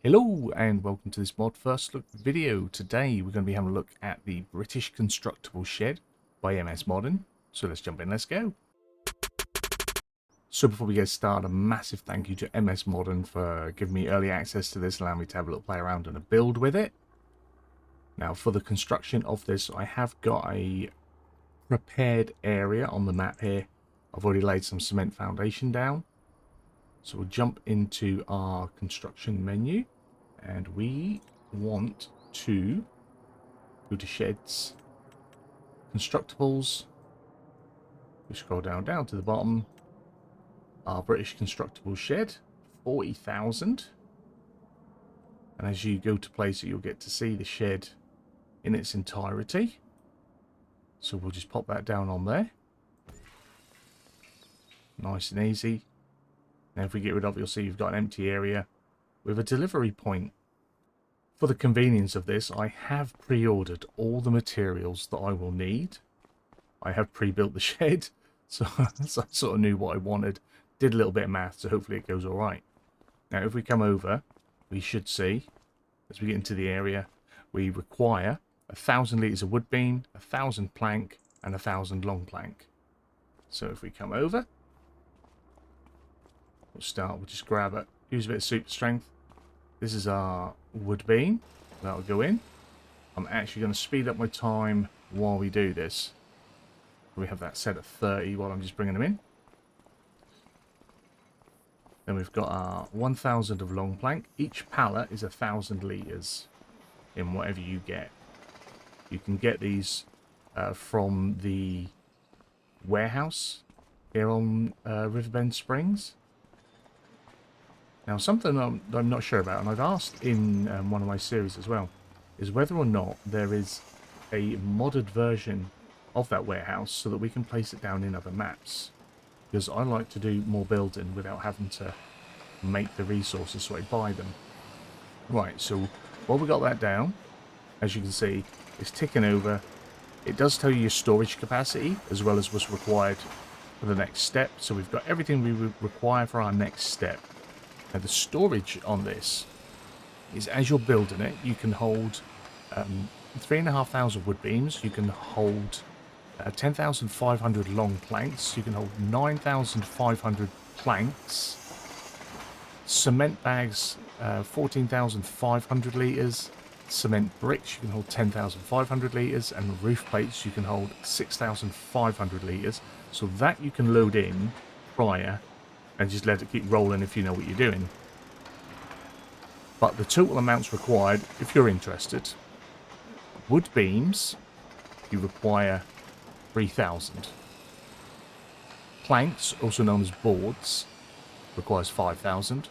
Hello and welcome to this mod first look video. Today we're going to be having a look at the British Constructable Shed by MS Modern. So let's jump in, let's go. So before we get started, a massive thank you to MS Modern for giving me early access to this, allowing me to have a little play around and a build with it. Now for the construction of this, I have got a prepared area on the map here. I've already laid some cement foundation down. So we'll jump into our construction menu. And we want to go to sheds, constructables. We scroll down to the bottom. Our British Constructable Shed, 40,000. And as you go to place it, you'll get to see the shed in its entirety. So we'll just pop that down on there. Nice and easy. Now if we get rid of it, you'll see you've got an empty area with a delivery point. For the convenience of this, I have pre-ordered all the materials that I will need. I have pre-built the shed, so I sort of knew what I wanted. Did a little bit of math, so hopefully it goes alright. Now if we come over, we should see, as we get into the area, we require 1,000 litres of wood beam, 1,000 plank, and 1,000 long plank. So if we come over, we'll just grab it, use a bit of super strength. This is our wood beam. That'll go in. I'm actually going to speed up my time while we do this. We have that set at 30 while I'm just bringing them in. Then we've got our 1,000 of long plank. Each pallet is 1,000 litres in whatever you get. You can get these from the warehouse here on Riverbend Springs. Now, something I'm not sure about, and I've asked in one of my series as well, is whether or not there is a modded version of that warehouse so that we can place it down in other maps. Because I like to do more building without having to make the resources, so I buy them. Right, so while we got that down, as you can see, it's ticking over. It does tell you your storage capacity as well as what's required for the next step. So we've got everything we require for our next step. Now the storage on this is, as you're building it, you can hold 3,500 wood beams, you can hold 10,500 long planks, you can hold 9,500 planks, cement bags 14,500 litres, cement bricks you can hold 10,500 litres, and roof plates you can hold 6,500 litres, so that you can load in prior and just let it keep rolling if you know what you're doing. But the total amounts required, if you're interested, wood beams, you require 3,000. Planks, also known as boards, requires 5,000.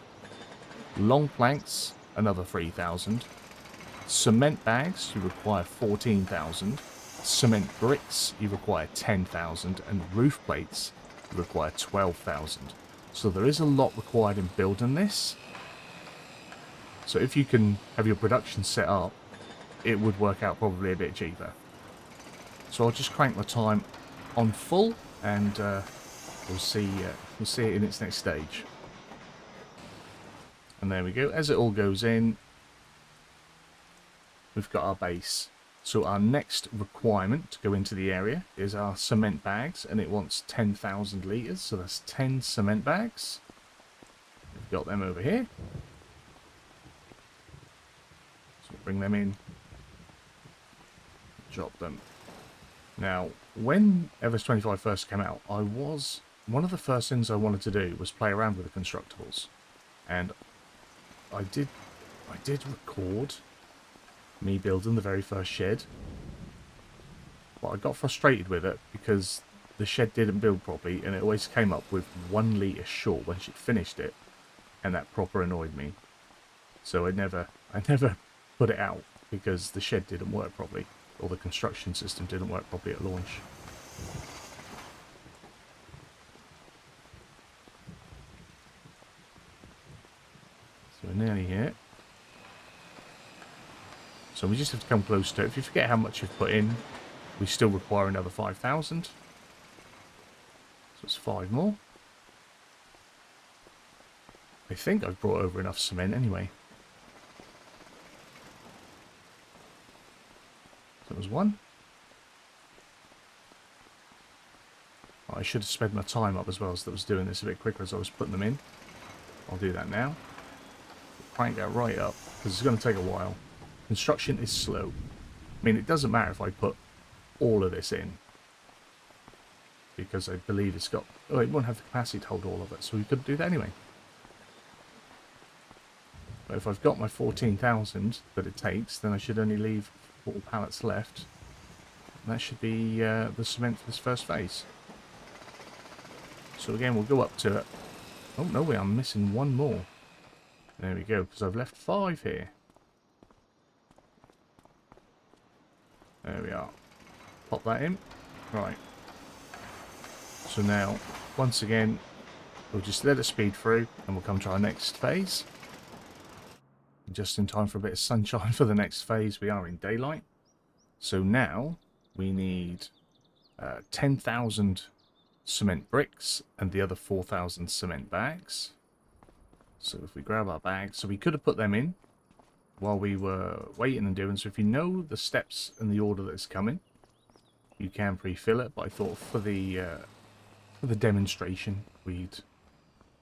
Long planks, another 3,000. Cement bags, you require 14,000. Cement bricks, you require 10,000. And roof plates, you require 12,000. So there is a lot required in building this. So if you can have your production set up, it would work out probably a bit cheaper. So I'll just crank my time on full, and we'll see it in its next stage. And there we go. As it all goes in, we've got our base. So our next requirement to go into the area is our cement bags, and it wants 10,000 litres, so that's 10 cement bags. We've got them over here. So we'll bring them in, drop them. Now, when Everest 25 first came out, one of the first things I wanted to do was play around with the constructables, and I did record me building the very first shed, but I got frustrated with it because the shed didn't build properly, and it always came up with 1 litre short when she finished it, and that proper annoyed me. So I never put it out because the shed didn't work properly, or the construction system didn't work properly at launch. So we're nearly here. So we just have to come close to it. If you forget how much you've put in, we still require another 5,000. So it's 5 more. I think I've brought over enough cement anyway. That was one. Oh, I should have sped my time up as well, so that I was doing this a bit quicker as I was putting them in. I'll do that now. Crank that right up, because it's going to take a while. Construction is slow. I mean, it doesn't matter if I put all of this in, because I believe it's got... Oh, it won't have the capacity to hold all of it, so we could do that anyway. But if I've got my 14,000 that it takes, then I should only leave 4 pallets left. And that should be the cement for this first phase. So again, we'll go up to it. Oh no, we are missing one more. There we go, because I've left 5 here. There we are. Pop that in. Right. So now, once again, we'll just let it speed through and we'll come to our next phase. Just in time for a bit of sunshine for the next phase. We are in daylight. So now we need 10,000 cement bricks and the other 4,000 cement bags. So if we grab our bags, so we could have put them in while we were waiting and doing. So if you know the steps and the order that it's coming, you can pre-fill it. But I thought for the demonstration, we'd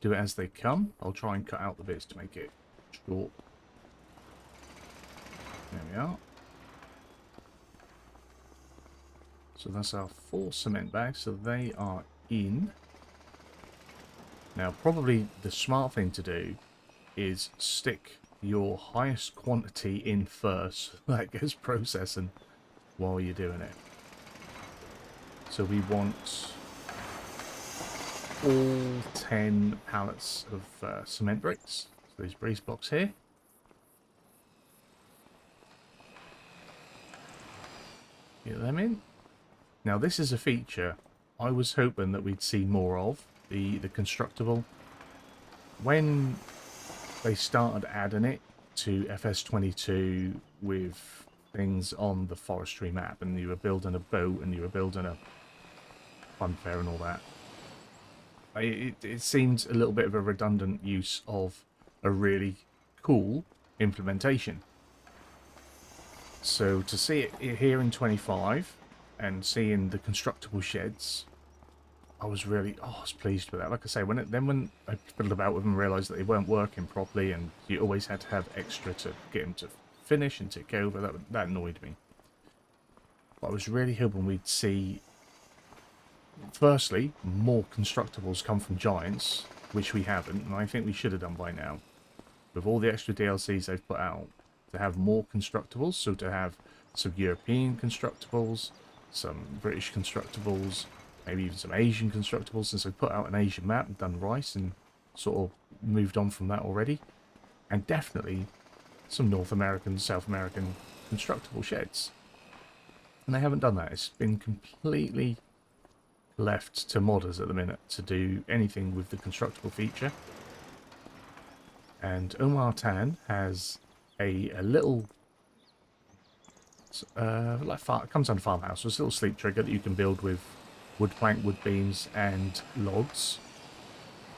do it as they come. I'll try and cut out the bits to make it short. There we are. So that's our 4 cement bags. So they are in. Now, probably the smart thing to do is stick your highest quantity in first. That gets processing while you're doing it. So we want all 10 pallets of cement bricks. So these breeze blocks here. Get them in. Now this is a feature I was hoping that we'd see more of, the constructable. When they started adding it to FS22 with things on the forestry map, and you were building a boat and you were building a funfair and all that, it seemed a little bit of a redundant use of a really cool implementation. So to see it here in 25 and seeing the constructible sheds, I was really, I was pleased with that. Like I say, when I fiddled about with them and realised that they weren't working properly, and you always had to have extra to get them to finish and tick over, that annoyed me. But I was really hoping we'd see, firstly, more constructibles come from Giants, which we haven't, and I think we should have done by now. With all the extra DLCs they've put out, to have more constructibles, so to have some European constructibles, some British constructibles, maybe even some Asian constructibles, since they put out an Asian map and done rice and sort of moved on from that already. And definitely some North American, South American constructible sheds. And they haven't done that. It's been completely left to modders at the minute to do anything with the constructible feature. And Omar Tan has a little... it comes under farmhouse. So it's a little sleep trigger that you can build with wood plank, wood beams, and logs.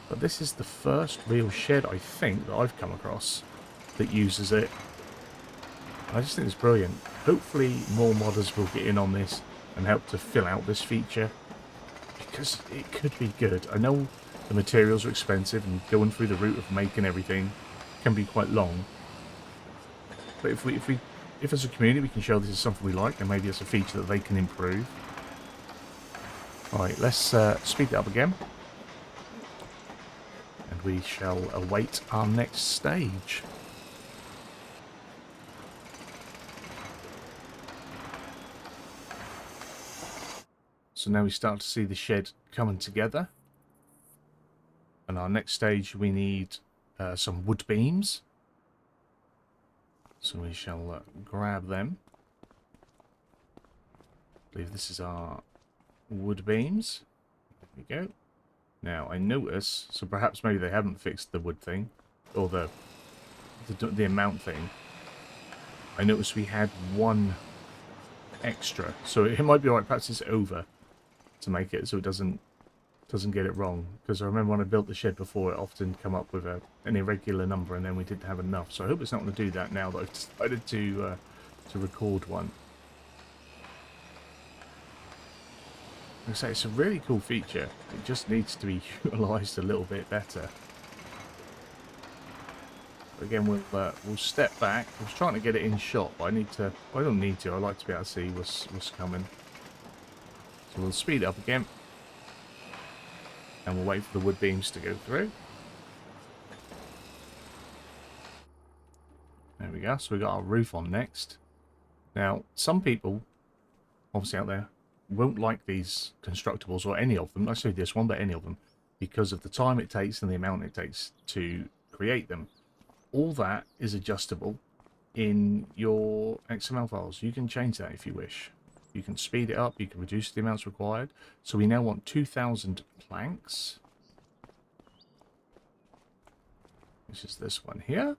But this is the first real shed, I think, that I've come across that uses it. I just think it's brilliant. Hopefully more modders will get in on this and help to fill out this feature, because it could be good. I know the materials are expensive and going through the route of making everything can be quite long. But if as a community we can show this is something we like, and maybe it's a feature that they can improve. Alright, let's speed it up again. And we shall await our next stage. So now we start to see the shed coming together. And our next stage, we need some wood beams. So we shall grab them. I believe this is our wood beams. There we go. Now I notice, so perhaps maybe they haven't fixed the wood thing, or the amount thing. I noticed we had one extra, so it might be alright. Perhaps it's over to make it so it doesn't get it wrong. Because I remember when I built the shed before, it often come up with an irregular number, and then we didn't have enough. So I hope it's not going to do that now that I've decided to record one. I say it's a really cool feature. It just needs to be utilised a little bit better. Again, we'll step back. I was trying to get it in shot, but I need to. Well, I don't need to. I like to be able to see what's coming. So we'll speed it up again, and we'll wait for the wood beams to go through. There we go. So we got our roof on next. Now, some people, obviously out there, won't like these constructables or any of them. Not necessarily this one, but any of them, because of the time it takes and the amount it takes to create them. All that is adjustable in your XML files. You can change that if you wish. You can speed it up, you can reduce the amounts required. So we now want 2,000 planks. Which is this one here.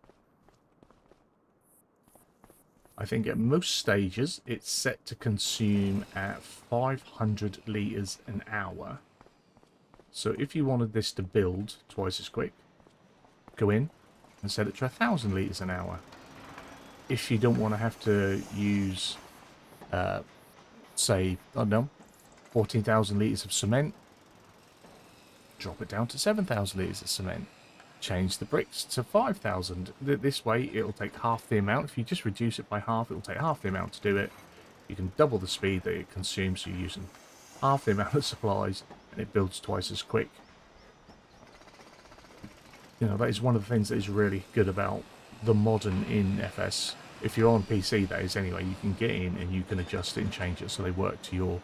I think at most stages it's set to consume at 500 litres an hour. So if you wanted this to build twice as quick, go in and set it to 1,000 litres an hour. If you don't want to have to use, say, I don't know, 14,000 litres of cement, drop it down to 7,000 litres of cement. Change the bricks to 5,000. This way it'll take half the amount. If you just reduce it by half, it'll take half the amount to do it. You can double the speed that it consumes, so you're using half the amount of supplies, and it builds twice as quick. You know, that is one of the things that is really good about the modern in FS. If you're on PC, that is anyway, you can get in and you can adjust it and change it so they work to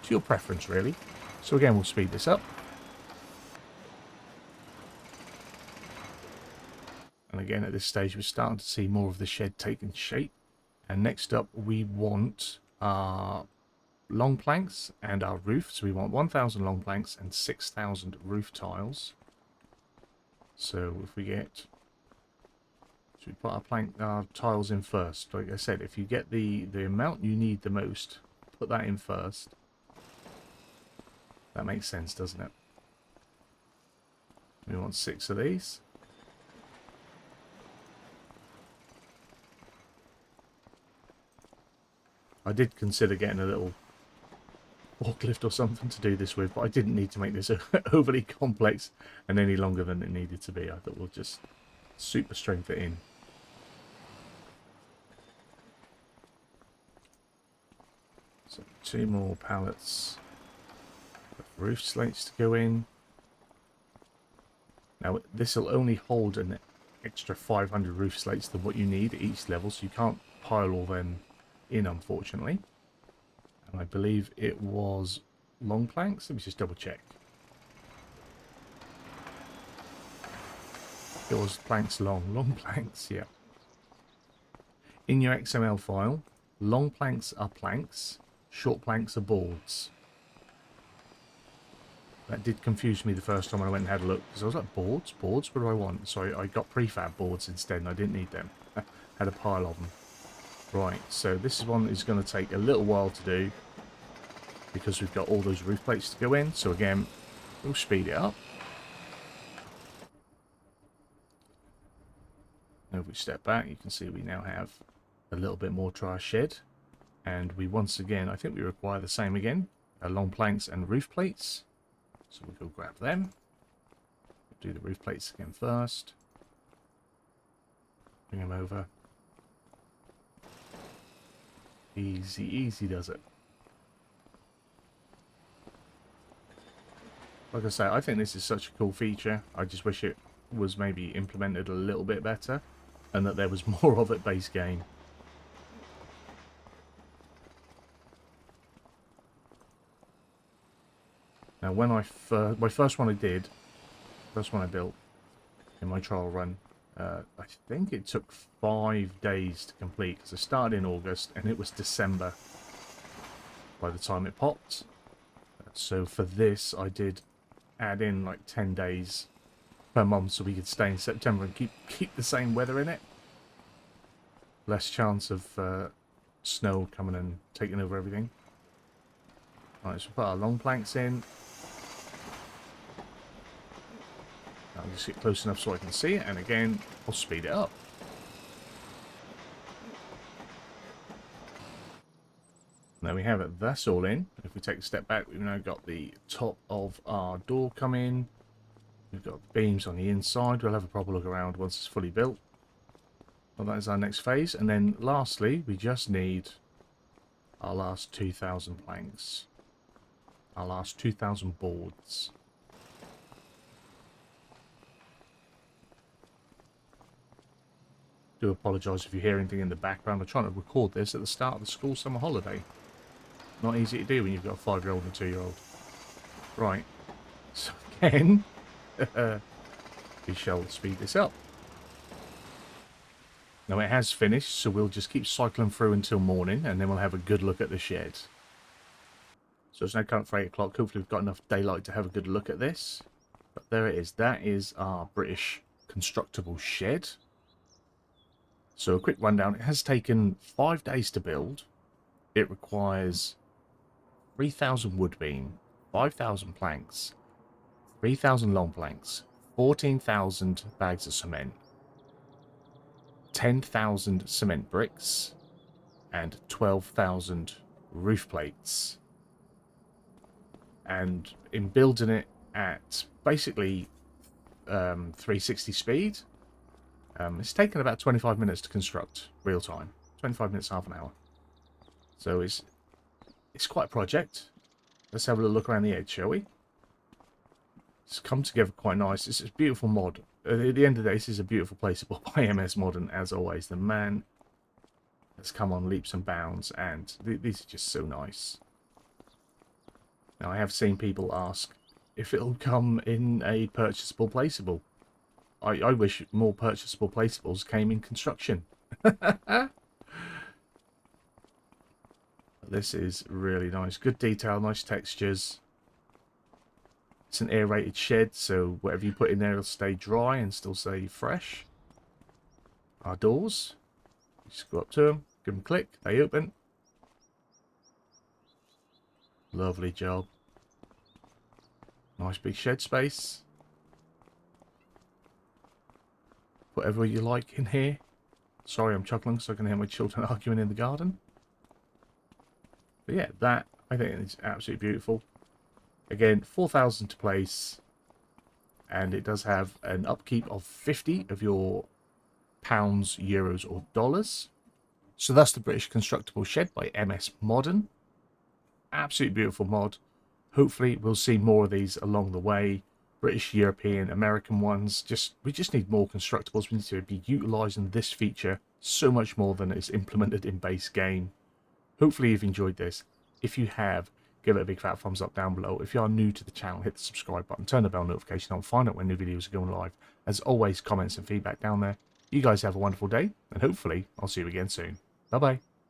your preference, really. So again, we'll speed this up. And again, at this stage, we're starting to see more of the shed taking shape. And next up, we want our long planks and our roof. So we want 1,000 long planks and 6,000 roof tiles. So if we get... Should we put our tiles in first? Like I said, if you get the amount you need the most, put that in first. That makes sense, doesn't it? We want 6 of these. I did consider getting a little forklift or something to do this with, but I didn't need to make this overly complex and any longer than it needed to be. I thought we'll just super strength it in. So 2 more pallets of roof slates to go in. Now this will only hold an extra 500 roof slates than what you need at each level, so you can't pile all them in, unfortunately. And I believe it was long planks. Let me just double check. It was planks long planks, yeah. In your XML file, long planks are planks, short planks are boards. That did confuse me the first time I went and had a look, because I was like, boards? Boards? What do I want? So I got prefab boards instead, and I didn't need them. I had a pile of them. Right, so this is one that is going to take a little while to do, because we've got all those roof plates to go in. So again, we'll speed it up. Now if we step back, you can see we now have a little bit more to our shed. And we once again, I think we require the same again, long planks and roof plates. So we'll go grab them. Do the roof plates again first. Bring them over. Easy, easy does it. Like I say, I think this is such a cool feature. I just wish it was maybe implemented a little bit better, and that there was more of it base game. Now, when my first one I built in my trial run, I think it took 5 days to complete, because I started in August and it was December by the time it popped. So for this, I did add in like 10 days per month so we could stay in September and keep the same weather in it. Less chance of snow coming and taking over everything. Alright, so we'll put our long planks in. I'll just get close enough so I can see it, and again, I'll speed it up. There we have it. That's all in. If we take a step back, we've now got the top of our door come in. We've got beams on the inside. We'll have a proper look around once it's fully built. Well, that is our next phase. And then lastly, we just need our last 2,000 planks. Our last 2,000 boards. Do apologise if you hear anything in the background. I'm trying to record this at the start of the school summer holiday. Not easy to do when you've got a 5-year-old and a 2-year-old. Right. So again, we shall speed this up. Now it has finished, so we'll just keep cycling through until morning, and then we'll have a good look at the shed. So it's now current for 8 o'clock. Hopefully we've got enough daylight to have a good look at this. But there it is. That is our British constructable shed. So a quick rundown. It has taken 5 days to build. It requires 3,000 wood beam, 5,000 planks, 3,000 long planks, 14,000 bags of cement, 10,000 cement bricks, and 12,000 roof plates. And in building it at basically 360 speed, it's taken about 25 minutes to construct real time. 25 minutes, half an hour. So it's quite a project. Let's have a look around the edge, shall we? It's come together quite nice. It's a beautiful mod. At the end of the day, this is a beautiful placeable by MS Modern, as always. The man has come on leaps and bounds, and these are just so nice. Now, I have seen people ask if it'll come in a purchasable placeable. I wish more purchasable placeables came in construction. This is really nice. Good detail, nice textures. It's an aerated shed, so whatever you put in there will stay dry and still stay fresh. Our doors. Just go up to them, give them a click, they open. Lovely job. Nice big shed space. Whatever you like in here. Sorry, I'm chuckling so I can hear my children arguing in the garden. But yeah, that I think is absolutely beautiful. Again, 4,000 to place, and it does have an upkeep of 50 of your pounds, euros, or dollars. So that's the British Constructable Shed by MS Modern. Absolutely beautiful mod. Hopefully, we'll see more of these along the way. British, European, American ones. We just need more constructables. We need to be utilising this feature so much more than is implemented in base game. Hopefully you've enjoyed this. If you have, give it a big fat thumbs up down below. If you are new to the channel, hit the subscribe button, turn the bell notification on, find out when new videos are going live. As always, comments and feedback down there. You guys have a wonderful day, and hopefully I'll see you again soon. Bye bye.